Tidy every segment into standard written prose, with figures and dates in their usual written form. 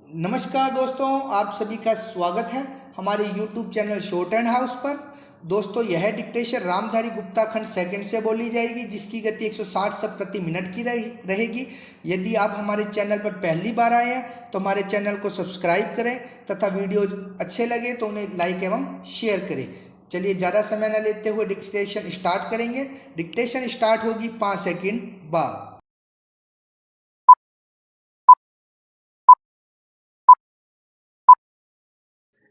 नमस्कार दोस्तों, आप सभी का स्वागत है हमारे YouTube channel short and house पर। दोस्तों, यह डिक्टेशन रामधारी गुप्ता खंड सेकंड से बोली जाएगी, जिसकी गति 160 शब्द प्रति मिनट की रहेगी। यदि आप हमारे चैनल पर पहली बार आए हैं तो हमारे चैनल को सब्सक्राइब करें तथा वीडियो अच्छे लगे तो उन्हें लाइक एवं शेयर करें। चलिए, ज़्यादा समय न लेते हुए डिक्टेशन स्टार्ट करेंगे। डिक्टेशन स्टार्ट होगी 5 सेकेंड बाद।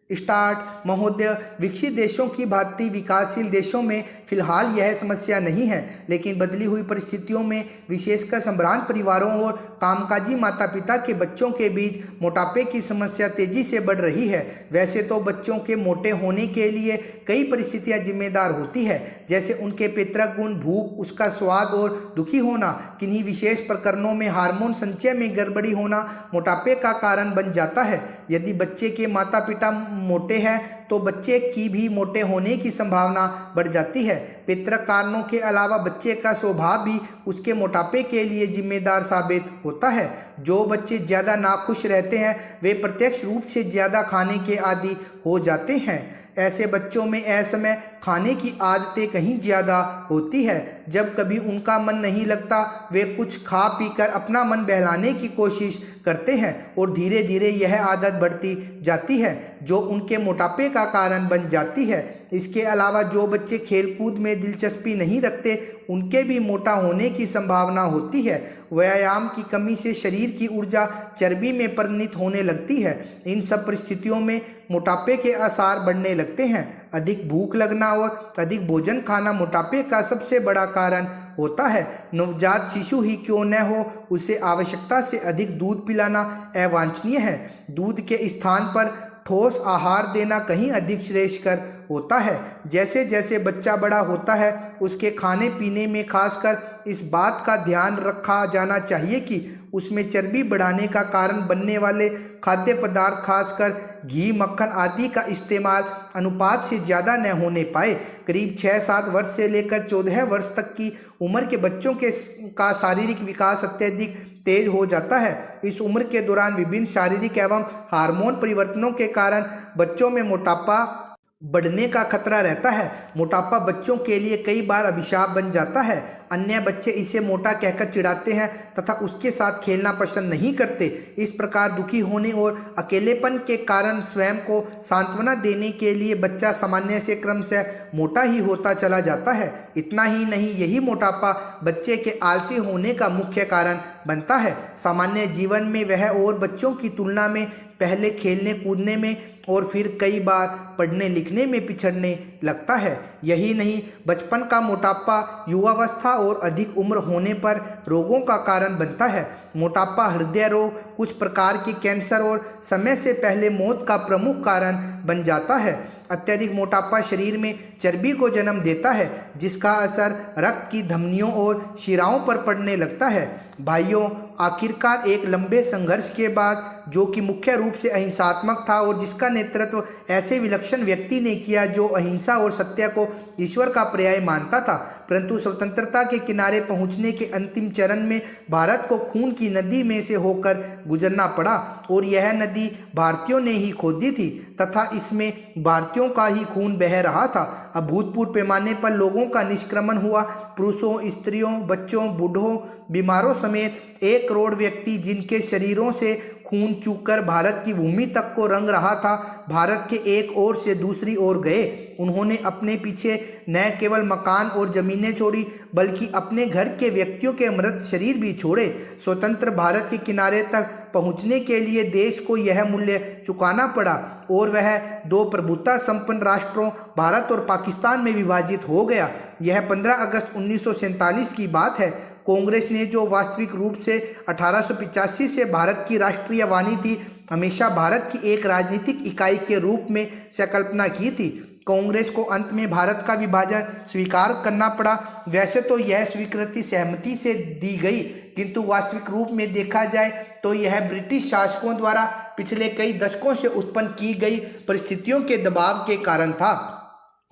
स्टार्ट। महोदय, विकसित देशों की भांति विकासशील देशों में फिलहाल यह समस्या नहीं है, लेकिन बदली हुई परिस्थितियों में विशेषकर संभ्रांत परिवारों और कामकाजी माता पिता के बच्चों के बीच मोटापे की समस्या तेजी से बढ़ रही है। वैसे तो बच्चों के मोटे होने के लिए कई परिस्थितियां जिम्मेदार होती है, जैसे उनके पितृक गुण, भूख, उसका स्वाद और दुखी होना। किन्हीं विशेष प्रकरणों में हार्मोन संचय में गड़बड़ी होना मोटापे का कारण बन जाता है। यदि बच्चे के माता पिता मोटे हैं तो बच्चे की भी मोटे होने की संभावना बढ़ जाती है। पितृक कारणों के अलावा बच्चे का स्वभाव भी उसके मोटापे के लिए जिम्मेदार साबित होता है। जो बच्चे ज़्यादा नाखुश रहते हैं वे प्रत्यक्ष रूप से ज़्यादा खाने के आदी हो जाते हैं। ऐसे बच्चों में असमय खाने की आदतें कहीं ज़्यादा होती है। जब कभी उनका मन नहीं लगता वे कुछ खा पीकर अपना मन बहलाने की कोशिश करते हैं और धीरे धीरे यह आदत बढ़ती जाती है जो उनके मोटापे का कारण बन जाती है। इसके अलावा जो बच्चे खेलकूद में दिलचस्पी नहीं रखते उनके भी मोटा होने की संभावना होती है। व्यायाम की कमी से शरीर की ऊर्जा चर्बी में परिणत होने लगती है। इन सब परिस्थितियों में मोटापे के आसार बढ़ने लगते हैं। अधिक भूख लगना और अधिक भोजन खाना मोटापे का सबसे बड़ा कारण होता है। नवजात शिशु ही क्यों न हो, उसे आवश्यकता से अधिक दूध पिलाना अवांछनीय है। दूध के स्थान पर ठोस आहार देना कहीं अधिक श्रेयस्कर होता है। जैसे जैसे बच्चा बड़ा होता है उसके खाने पीने में खासकर इस बात का ध्यान रखा जाना चाहिए कि उसमें चर्बी बढ़ाने का कारण बनने वाले खाद्य पदार्थ खासकर घी, मक्खन आदि का इस्तेमाल अनुपात से ज़्यादा न होने पाए। करीब 6-7 वर्ष से लेकर 14 वर्ष तक की उम्र के बच्चों का शारीरिक विकास अत्यधिक तेज हो जाता है। इस उम्र के दौरान विभिन्न शारीरिक एवं हार्मोन परिवर्तनों के कारण बच्चों में मोटापा बढ़ने का खतरा रहता है। मोटापा बच्चों के लिए कई बार अभिशाप बन जाता है। अन्य बच्चे इसे मोटा कहकर चिढ़ाते हैं तथा उसके साथ खेलना पसंद नहीं करते। इस प्रकार दुखी होने और अकेलेपन के कारण स्वयं को सांत्वना देने के लिए बच्चा सामान्य से क्रमशः मोटा ही होता चला जाता है। इतना ही नहीं, यही मोटापा बच्चे के आलसी होने का मुख्य कारण बनता है। सामान्य जीवन में वह और बच्चों की तुलना में पहले खेलने कूदने में और फिर कई बार पढ़ने लिखने में पिछड़ने लगता है। यही नहीं, बचपन का मोटापा युवावस्था और अधिक उम्र होने पर रोगों का कारण बनता है। मोटापा हृदय रोग, कुछ प्रकार के कैंसर और समय से पहले मौत का प्रमुख कारण बन जाता है। अत्यधिक मोटापा शरीर में चर्बी को जन्म देता है, जिसका असर रक्त की धमनियों और शिराओं पर पड़ने लगता है। भाइयों, आखिरकार एक लंबे संघर्ष के बाद, जो कि मुख्य रूप से अहिंसात्मक था और जिसका नेतृत्व ऐसे विलक्षण व्यक्ति ने किया जो अहिंसा और सत्य को ईश्वर का पर्याय मानता था, परंतु स्वतंत्रता के किनारे पहुंचने के अंतिम चरण में भारत को खून की नदी में से होकर गुजरना पड़ा और यह नदी भारतीयों ने ही खोदी थी तथा इसमें भारतीयों का ही खून बह रहा था। अभूतपूर्व पैमाने पर लोगों का निष्क्रमण हुआ। पुरुषों, स्त्रियों, बच्चों, बूढ़ों, बीमारों समेत 1 करोड़ व्यक्ति जिनके शरीरों से खून चूकर भारत की भूमि तक को रंग रहा था, भारत के एक ओर से दूसरी ओर गए। उन्होंने अपने पीछे न केवल मकान और जमीनें छोड़ी बल्कि अपने घर के व्यक्तियों के मृत शरीर भी छोड़े। स्वतंत्र भारत के किनारे तक पहुंचने के लिए देश को यह मूल्य चुकाना पड़ा और वह 2 प्रभुता संपन्न राष्ट्रों भारत और पाकिस्तान में विभाजित हो गया। यह 15 अगस्त 1947 की बात है। कांग्रेस ने जो वास्तविक रूप से 1885 से भारत की राष्ट्रीय वाणी थी, हमेशा भारत की एक राजनीतिक इकाई के रूप में संकल्पना की थी। कांग्रेस को अंत में भारत का विभाजन स्वीकार करना पड़ा। वैसे तो यह स्वीकृति सहमति से दी गई, किंतु वास्तविक रूप में देखा जाए तो यह ब्रिटिश शासकों द्वारा पिछले कई दशकों से उत्पन्न की गई परिस्थितियों के दबाव के कारण था।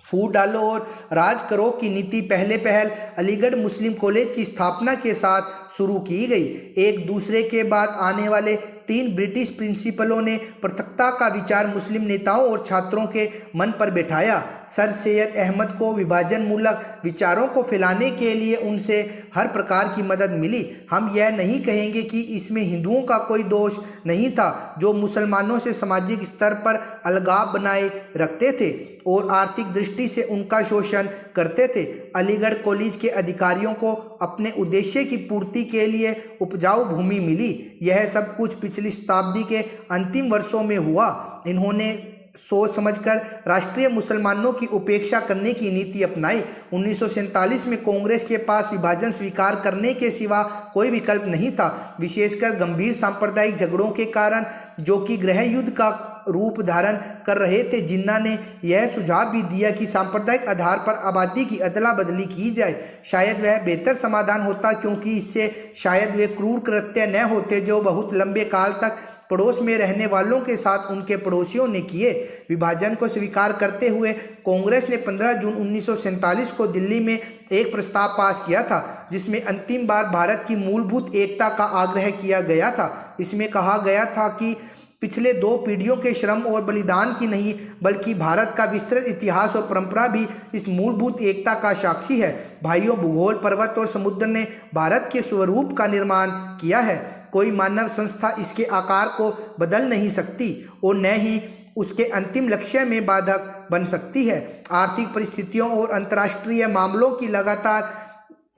फूट डालो और राज करो की नीति पहले पहल अलीगढ़ मुस्लिम कॉलेज की स्थापना के साथ शुरू की गई। एक दूसरे के बाद आने वाले 3 ब्रिटिश प्रिंसिपलों ने पृथकता का विचार मुस्लिम नेताओं और छात्रों के मन पर बैठाया। सर सैयद अहमद को विभाजन मूलक विचारों को फैलाने के लिए उनसे हर प्रकार की मदद मिली। हम यह नहीं कहेंगे कि इसमें हिंदुओं का कोई दोष नहीं था, जो मुसलमानों से सामाजिक स्तर पर अलगाव बनाए रखते थे और आर्थिक दृष्टि से उनका शोषण करते थे। अलीगढ़ कॉलेज के अधिकारियों को अपने उद्देश्य की पूर्ति के लिए उपजाऊ भूमि मिली। यह सब कुछ पिछली शताब्दी के अंतिम वर्षों में हुआ। इन्होंने सोच समझकर राष्ट्रीय मुसलमानों की उपेक्षा करने की नीति अपनाई। 1947 में कांग्रेस के पास विभाजन स्वीकार करने के सिवा कोई विकल्प नहीं था, विशेषकर गंभीर सांप्रदायिक झगड़ों के कारण, जो कि गृह युद्ध का रूप धारण कर रहे थे। जिन्ना ने यह सुझाव भी दिया कि सांप्रदायिक आधार पर आबादी की अदला बदली की जाए। शायद वह बेहतर समाधान होता, क्योंकि इससे शायद वे क्रूर कृत्य न होते जो बहुत लंबे काल तक पड़ोस में रहने वालों के साथ उनके पड़ोसियों ने किए। विभाजन को स्वीकार करते हुए कांग्रेस ने 15 जून 1947 को दिल्ली में एक प्रस्ताव पास किया था, जिसमें अंतिम बार भारत की मूलभूत एकता का आग्रह किया गया था। इसमें कहा गया था कि पिछले 2 पीढ़ियों के श्रम और बलिदान की नहीं, बल्कि भारत का विस्तृत इतिहास और परंपरा भी इस मूलभूत एकता का साक्षी है। भाइयों, भूगोल, पर्वत और समुद्र ने भारत के स्वरूप का निर्माण किया है। कोई मानव संस्था इसके आकार को बदल नहीं सकती और न ही उसके अंतिम लक्ष्य में बाधक बन सकती है। आर्थिक परिस्थितियों और अंतर्राष्ट्रीय मामलों की लगातार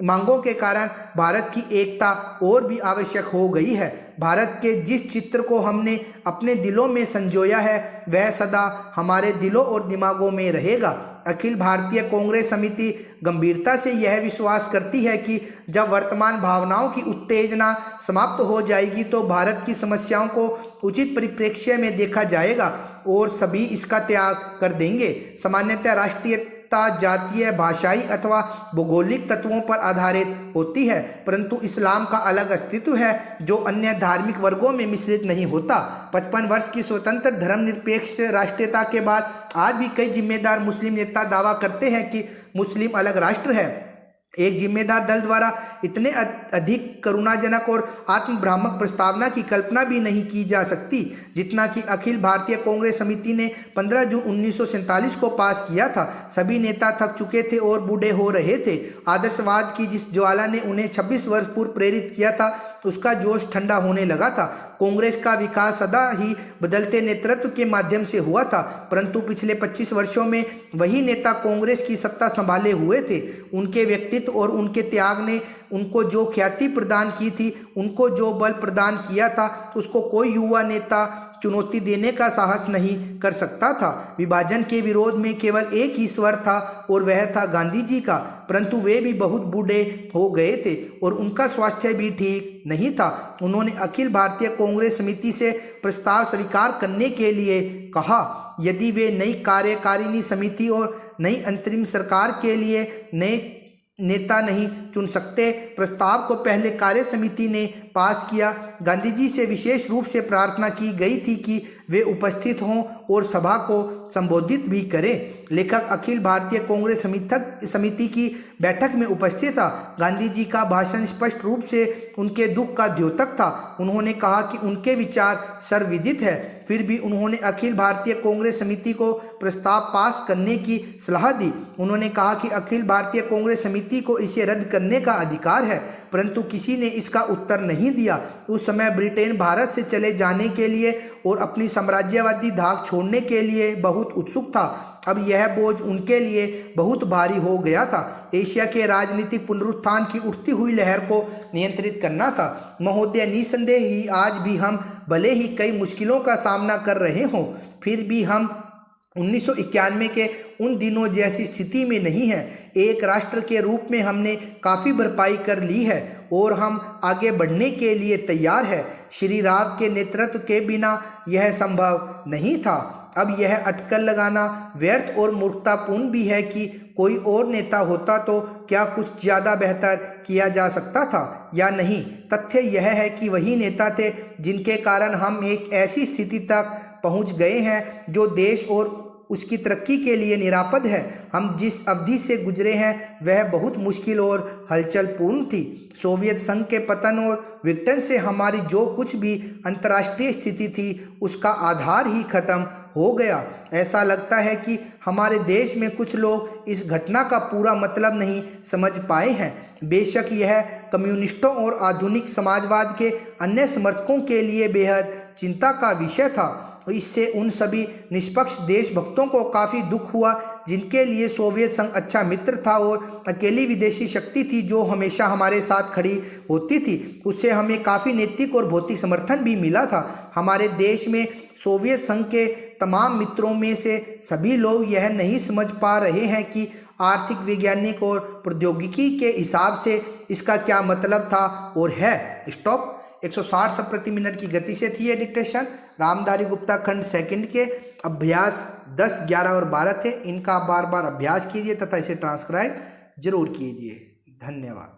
मांगों के कारण भारत की एकता और भी आवश्यक हो गई है। भारत के जिस चित्र को हमने अपने दिलों में संजोया है, वह सदा हमारे दिलों और दिमागों में रहेगा। अखिल भारतीय कांग्रेस समिति गंभीरता से यह विश्वास करती है कि जब वर्तमान भावनाओं की उत्तेजना समाप्त हो जाएगी तो भारत की समस्याओं को उचित परिप्रेक्ष्य में देखा जाएगा और सभी इसका त्याग कर देंगे। सामान्यतः राष्ट्रीयता जातीय, भाषाई अथवा भौगोलिक तत्वों पर आधारित होती है, परंतु इस्लाम का अलग अस्तित्व है जो अन्य धार्मिक वर्गों में मिश्रित नहीं होता। 55 वर्ष की स्वतंत्र धर्मनिरपेक्ष राष्ट्रीयता के बाद आज भी कई जिम्मेदार मुस्लिम नेता दावा करते हैं कि मुस्लिम अलग राष्ट्र है। एक जिम्मेदार दल द्वारा इतने अधिक करुणाजनक और आत्मभ्रामक प्रस्तावना की कल्पना भी नहीं की जा सकती जितना कि अखिल भारतीय कांग्रेस समिति ने 15 जून 1947 को पास किया था। सभी नेता थक चुके थे और बूढ़े हो रहे थे। आदर्शवाद की जिस ज्वाला ने उन्हें 26 वर्ष पूर्व प्रेरित किया था, उसका जोश ठंडा होने लगा था। कांग्रेस का विकास सदा ही बदलते नेतृत्व के माध्यम से हुआ था, परंतु पिछले 25 वर्षों में वही नेता कांग्रेस की सत्ता संभाले हुए थे। उनके व्यक्तित्व और उनके त्याग ने उनको जो ख्याति प्रदान की थी, उनको जो बल प्रदान किया था, उसको कोई युवा नेता चुनौती देने का साहस नहीं कर सकता था। विभाजन के विरोध में केवल एक ही स्वर था और वह था गांधी जी का, परंतु वे भी बहुत बूढ़े हो गए थे और उनका स्वास्थ्य भी ठीक नहीं था। उन्होंने अखिल भारतीय कांग्रेस समिति से प्रस्ताव स्वीकार करने के लिए कहा। यदि वे नई कार्यकारिणी समिति और नई अंतरिम सरकार के लिए नए नेता नहीं चुन सकते, प्रस्ताव को पहले कार्य समिति ने पास किया। गांधी जी से विशेष रूप से प्रार्थना की गई थी कि वे उपस्थित हों और सभा को संबोधित भी करें। लेखक अखिल भारतीय कांग्रेस समिति की बैठक में उपस्थित था। गांधी जी का भाषण स्पष्ट रूप से उनके दुख का द्योतक था। उन्होंने कहा कि उनके विचार सर्वविदित है, फिर भी उन्होंने अखिल भारतीय कांग्रेस समिति को प्रस्ताव पास करने की सलाह दी। उन्होंने कहा कि अखिल भारतीय कांग्रेस समिति को इसे रद्द करने का अधिकार है, परंतु किसी ने इसका उत्तर नहीं दिया। उस समय ब्रिटेन भारत से चले जाने के लिए और अपनी साम्राज्यवादी धाक छोड़ने के लिए बहुत उत्सुक था। अब यह बोझ उनके लिए बहुत भारी हो गया था। एशिया के राजनीतिक पुनरुत्थान की उठती हुई लहर को नियंत्रित करना था। महोदय, निसंदेह ही आज भी हम भले ही कई मुश्किलों का सामना कर रहे हों, फिर भी हम 1991 के उन दिनों जैसी स्थिति में नहीं है। एक राष्ट्र के रूप में हमने काफ़ी भरपाई कर ली है और हम आगे बढ़ने के लिए तैयार है। श्री राव के नेतृत्व के बिना यह संभव नहीं था। अब यह अटकल लगाना व्यर्थ और मूर्खतापूर्ण भी है कि कोई और नेता होता तो क्या कुछ ज़्यादा बेहतर किया जा सकता था या नहीं। तथ्य यह है कि वही नेता थे जिनके कारण हम एक ऐसी स्थिति तक पहुंच गए हैं जो देश और उसकी तरक्की के लिए निरापद है। हम जिस अवधि से गुजरे हैं वह बहुत मुश्किल और हलचल पूर्ण थी। सोवियत संघ के पतन और विघटन से हमारी जो कुछ भी अंतर्राष्ट्रीय स्थिति थी उसका आधार ही खत्म हो गया। ऐसा लगता है कि हमारे देश में कुछ लोग इस घटना का पूरा मतलब नहीं समझ पाए हैं। बेशक यह कम्युनिस्टों और आधुनिक समाजवाद के अन्य समर्थकों के लिए बेहद चिंता का विषय था। इससे उन सभी निष्पक्ष देशभक्तों को काफ़ी दुख हुआ जिनके लिए सोवियत संघ अच्छा मित्र था और अकेली विदेशी शक्ति थी जो हमेशा हमारे साथ खड़ी होती थी। उससे हमें काफ़ी नैतिक और भौतिक समर्थन भी मिला था। हमारे देश में सोवियत संघ के तमाम मित्रों में से सभी लोग यह नहीं समझ पा रहे हैं कि आर्थिक, वैज्ञानिक और प्रौद्योगिकी के हिसाब से इसका क्या मतलब था और है। स्टॉप। 160 शब्द प्रति मिनट की गति से थी ये डिक्टेशन। रामधारी गुप्ता खंड सेकंड के अभ्यास 10, 11 और 12 थे। इनका बार बार अभ्यास कीजिए तथा इसे ट्रांसक्राइब जरूर कीजिए। धन्यवाद।